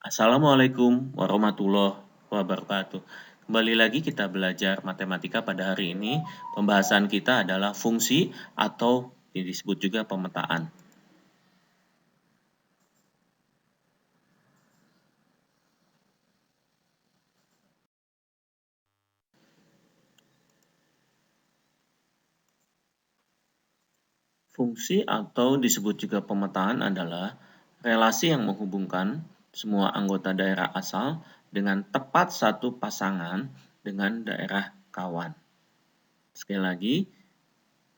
Assalamualaikum warahmatullahi wabarakatuh. Kembali lagi kita belajar matematika pada hari ini. Pembahasan kita adalah fungsi atau disebut juga pemetaan. Fungsi atau disebut juga pemetaan adalah relasi yang menghubungkan semua anggota daerah asal dengan tepat satu pasangan dengan daerah kawan. Sekali lagi,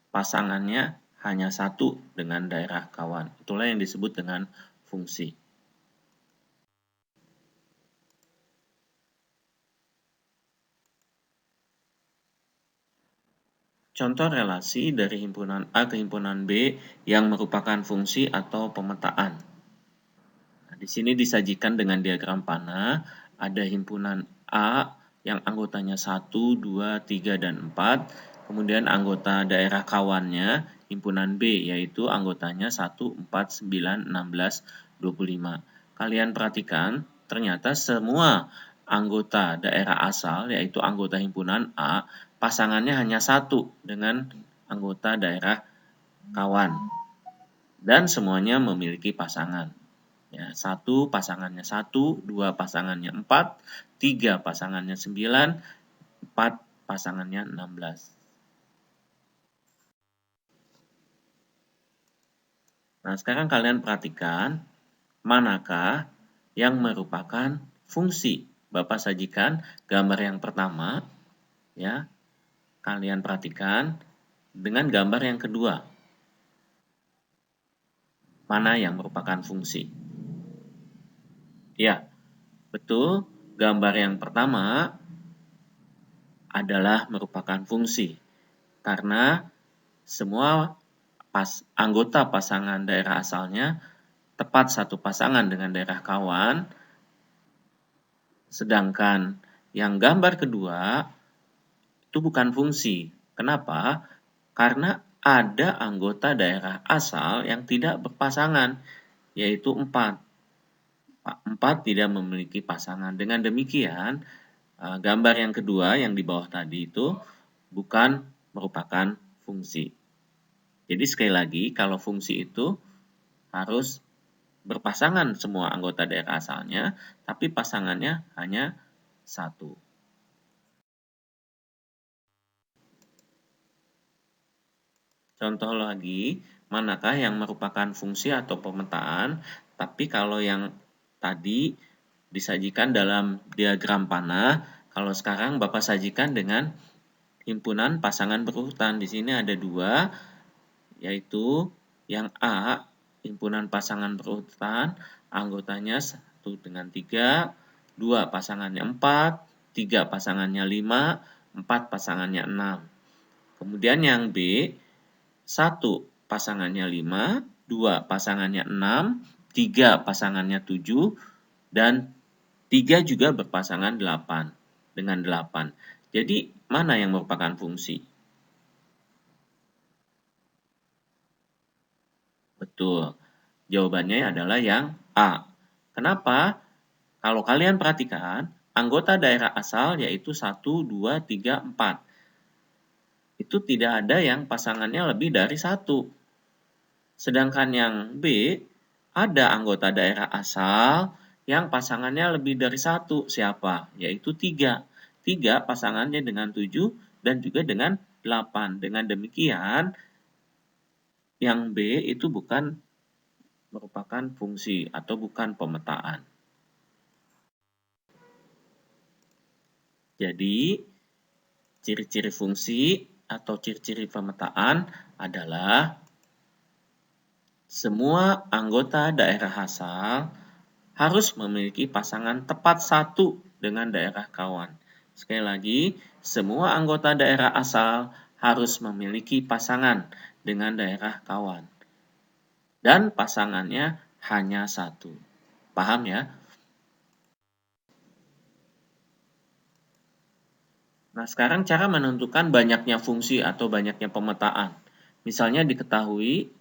pasangannya hanya satu dengan daerah kawan. Itulah yang disebut dengan fungsi. Contoh relasi dari himpunan A ke himpunan B yang merupakan fungsi atau pemetaan. Nah, di sini disajikan dengan diagram panah, ada himpunan A yang anggotanya 1, 2, 3, dan 4, kemudian anggota daerah kawannya himpunan B, yaitu anggotanya 1, 4, 9, 16, 25. Kalian perhatikan, ternyata semua anggota daerah asal, yaitu anggota himpunan A, pasangannya hanya satu dengan anggota daerah kawan. Dan semuanya memiliki pasangan. Ya, 1 pasangannya 1, 2 pasangannya 4, 3 pasangannya 9, 4 pasangannya 16. Nah, sekarang kalian perhatikan manakah yang merupakan fungsi. Bapak sajikan gambar yang pertama, ya. Kalian perhatikan dengan gambar yang kedua. Mana yang merupakan fungsi? Ya, betul. Gambar yang pertama adalah merupakan fungsi. Karena semua anggota pasangan daerah asalnya tepat satu pasangan dengan daerah kawan, sedangkan yang gambar kedua itu bukan fungsi. Kenapa? Karena ada anggota daerah asal yang tidak berpasangan, yaitu 4. 4 tidak memiliki pasangan. Dengan demikian, gambar yang kedua yang di bawah tadi itu bukan merupakan fungsi. Jadi sekali lagi, kalau fungsi itu harus berpasangan semua anggota daerah asalnya, tapi pasangannya hanya satu. Contoh lagi, manakah yang merupakan fungsi atau pemetaan, tapi kalau yang tadi disajikan dalam diagram panah, kalau sekarang Bapak sajikan dengan himpunan pasangan berurutan. Di sini ada 2, yaitu yang A, himpunan pasangan berurutan, anggotanya 1 dengan 3, 2 pasangannya 4, 3 pasangannya 5, 4 pasangannya 6. Kemudian yang B, 1 pasangannya 5, 2 pasangannya 6, 3 pasangannya 7, dan 3 juga berpasangan 8 dengan 8. Jadi, mana yang merupakan fungsi? Betul. Jawabannya adalah yang A. Kenapa? Kalau kalian perhatikan, anggota daerah asal yaitu 1, 2, 3, 4. Itu tidak ada yang pasangannya lebih dari 1. Sedangkan yang B, ada anggota daerah asal yang pasangannya lebih dari 1. Siapa? Yaitu 3. 3 pasangannya dengan 7 dan juga dengan 8. Dengan demikian, yang B itu bukan merupakan fungsi atau bukan pemetaan. Jadi, ciri-ciri fungsi atau ciri-ciri pemetaan adalah semua anggota daerah asal harus memiliki pasangan tepat satu dengan daerah kawan. Sekali lagi, semua anggota daerah asal harus memiliki pasangan dengan daerah kawan. Dan pasangannya hanya satu. Paham ya? Nah, sekarang cara menentukan banyaknya fungsi atau banyaknya pemetaan. Misalnya diketahui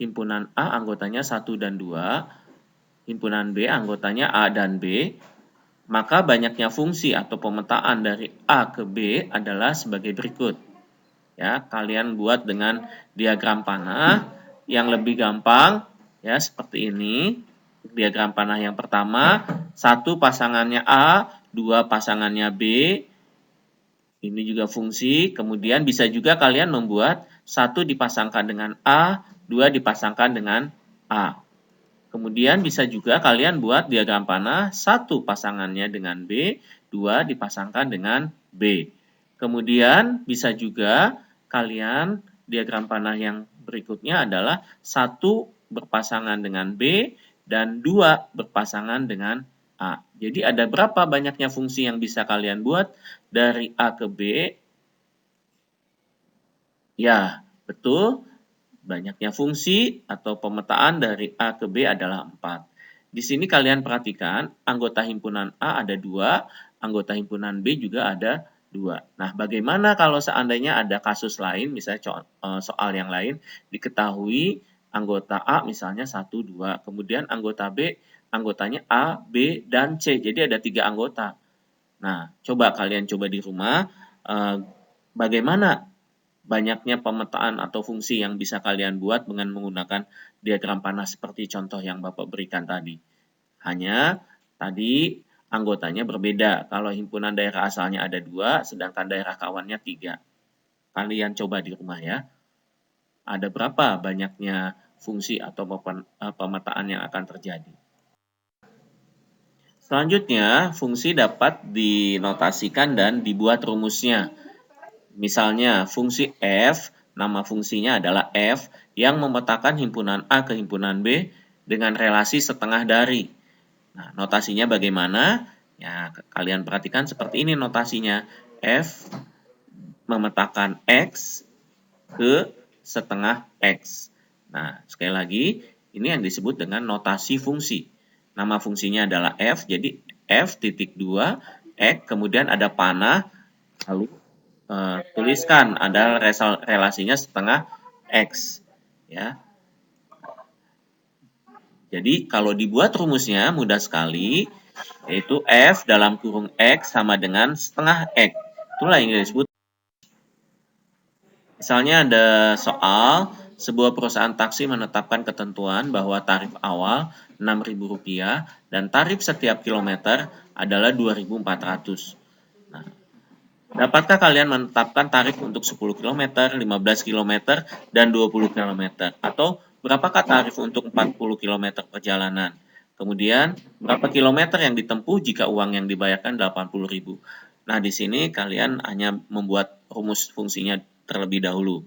himpunan A anggotanya 1 dan 2, himpunan B anggotanya A dan B, maka banyaknya fungsi atau pemetaan dari A ke B adalah sebagai berikut. Ya, kalian buat dengan diagram panah yang lebih gampang ya, seperti ini. Diagram panah yang pertama, 1 pasangannya A, 2 pasangannya B. Ini juga fungsi. Kemudian bisa juga kalian membuat 1 dipasangkan dengan A, 2 dipasangkan dengan A. Kemudian bisa juga kalian buat diagram panah 1 pasangannya dengan B, 2 dipasangkan dengan B. Kemudian bisa juga kalian diagram panah yang berikutnya adalah 1 berpasangan dengan B dan 2 berpasangan dengan A. Jadi ada berapa banyaknya fungsi yang bisa kalian buat dari A ke B? Ya, betul. Banyaknya fungsi atau pemetaan dari A ke B adalah 4. Di sini kalian perhatikan, anggota himpunan A ada 2, anggota himpunan B juga ada 2. Nah, bagaimana kalau seandainya ada kasus lain, misalnya soal yang lain, diketahui anggota A misalnya 1, 2, kemudian anggota B, anggotanya A, B, dan C. Jadi ada 3 anggota. Nah, coba di rumah, bagaimana banyaknya pemetaan atau fungsi yang bisa kalian buat dengan menggunakan diagram panah seperti contoh yang Bapak berikan tadi. Hanya tadi anggotanya berbeda. Kalau himpunan daerah asalnya ada 2, sedangkan daerah kawannya 3. Kalian coba di rumah ya. Ada berapa banyaknya fungsi atau pemetaan yang akan terjadi. Selanjutnya, fungsi dapat dinotasikan dan dibuat rumusnya. Misalnya, fungsi f, nama fungsinya adalah f, yang memetakan himpunan A ke himpunan B dengan relasi setengah dari. Nah, notasinya bagaimana? Ya, kalian perhatikan seperti ini notasinya. F memetakan X ke setengah X. Nah, sekali lagi, ini yang disebut dengan notasi fungsi. Nama fungsinya adalah f, jadi f titik 2, X, kemudian ada panah, lalu tuliskan ada relasinya setengah X. Ya. Jadi kalau dibuat rumusnya mudah sekali, yaitu F dalam kurung X sama dengan setengah X. Itulah yang disebut. Misalnya ada soal, sebuah perusahaan taksi menetapkan ketentuan bahwa tarif awal Rp6.000 dan tarif setiap kilometer adalah Rp2.400. Nah, dapatkah kalian menetapkan tarif untuk 10 km, 15 km, dan 20 km? Atau berapakah tarif untuk 40 km perjalanan? Kemudian, berapa kilometer yang ditempuh jika uang yang dibayarkan 80.000? Nah, di sini kalian hanya membuat rumus fungsinya terlebih dahulu.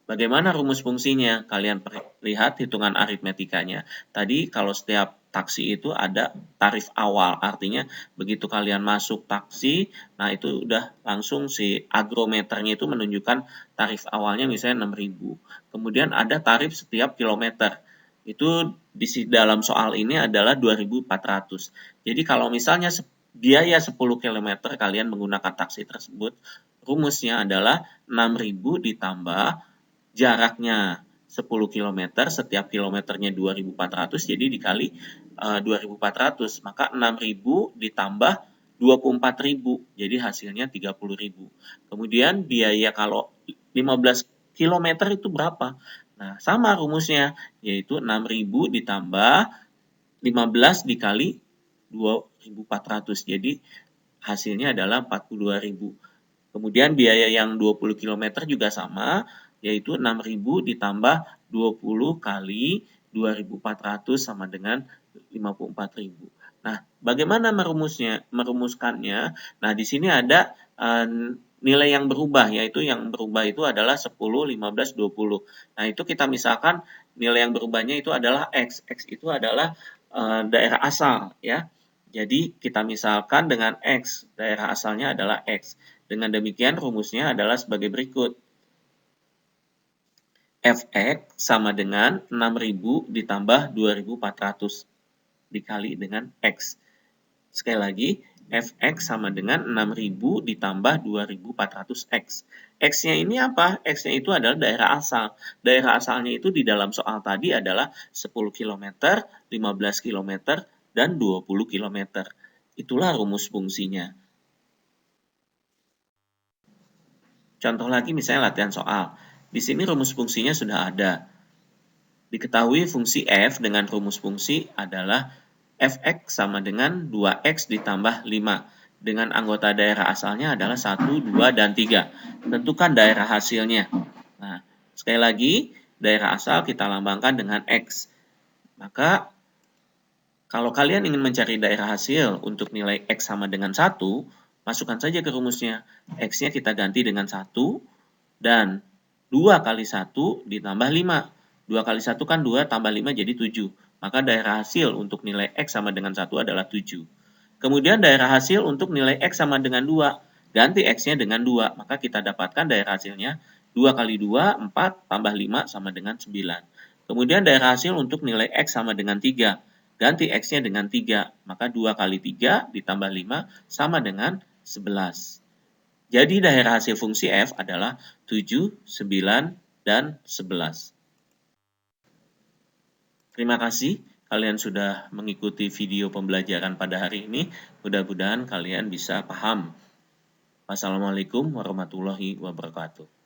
Bagaimana rumus fungsinya? Kalian lihat hitungan aritmetikanya. Tadi kalau setiap taksi itu ada tarif awal, artinya begitu kalian masuk taksi, nah itu udah langsung si agrometernya itu menunjukkan tarif awalnya misalnya 6.000. Kemudian ada tarif setiap kilometer. Itu di dalam soal ini adalah 2.400. Jadi kalau misalnya biaya 10 km kalian menggunakan taksi tersebut, rumusnya adalah 6.000 ditambah jaraknya 10 km, setiap kilometernya 2.400, jadi dikali 2.400, maka 6.000 ditambah 24.000, jadi hasilnya 30.000. Kemudian biaya kalau 15 km itu berapa? Nah, sama rumusnya, yaitu 6.000 ditambah 15 dikali 2.400, jadi hasilnya adalah 42.000. Kemudian biaya yang 20 km juga sama, yaitu 6.000 ditambah 20 kali 2.400 sama dengan 54.000. Nah, bagaimana merumuskannya? Nah, di sini ada nilai yang berubah, yaitu yang berubah itu adalah 10, 15, 20. Nah, itu kita misalkan nilai yang berubahnya itu adalah X. X itu adalah daerah asal, ya. Jadi, kita misalkan dengan X, daerah asalnya adalah X. Dengan demikian, rumusnya adalah sebagai berikut. Fx sama dengan 6.000 ditambah 2.400 dikali dengan X. Sekali lagi, fx sama dengan 6.000 ditambah 2.400x. X-nya ini apa? X-nya itu adalah daerah asal. Daerah asalnya itu di dalam soal tadi adalah 10 km, 15 km, dan 20 km. Itulah rumus fungsinya. Contoh lagi misalnya latihan soal. Di sini rumus fungsinya sudah ada. Diketahui fungsi f dengan rumus fungsi adalah fx sama dengan 2x ditambah 5. Dengan anggota daerah asalnya adalah 1, 2, dan 3. Tentukan daerah hasilnya. Nah, sekali lagi, daerah asal kita lambangkan dengan x. Maka, kalau kalian ingin mencari daerah hasil untuk nilai x sama dengan 1, masukkan saja ke rumusnya. X-nya kita ganti dengan 1, dan 2 kali 1 ditambah 5. 2 kali 1 kan 2 tambah 5 jadi 7. Maka daerah hasil untuk nilai X sama dengan 1 adalah 7. Kemudian daerah hasil untuk nilai X sama dengan 2. Ganti X-nya dengan 2. Maka kita dapatkan daerah hasilnya 2 kali 2, 4 tambah 5 sama dengan 9. Kemudian daerah hasil untuk nilai X sama dengan 3. Ganti X-nya dengan 3. Maka 2 kali 3 ditambah 5 sama dengan 11. Jadi daerah hasil fungsi f adalah 7, 9, dan 11. Terima kasih kalian sudah mengikuti video pembelajaran pada hari ini. Mudah-mudahan kalian bisa paham. Wassalamualaikum warahmatullahi wabarakatuh.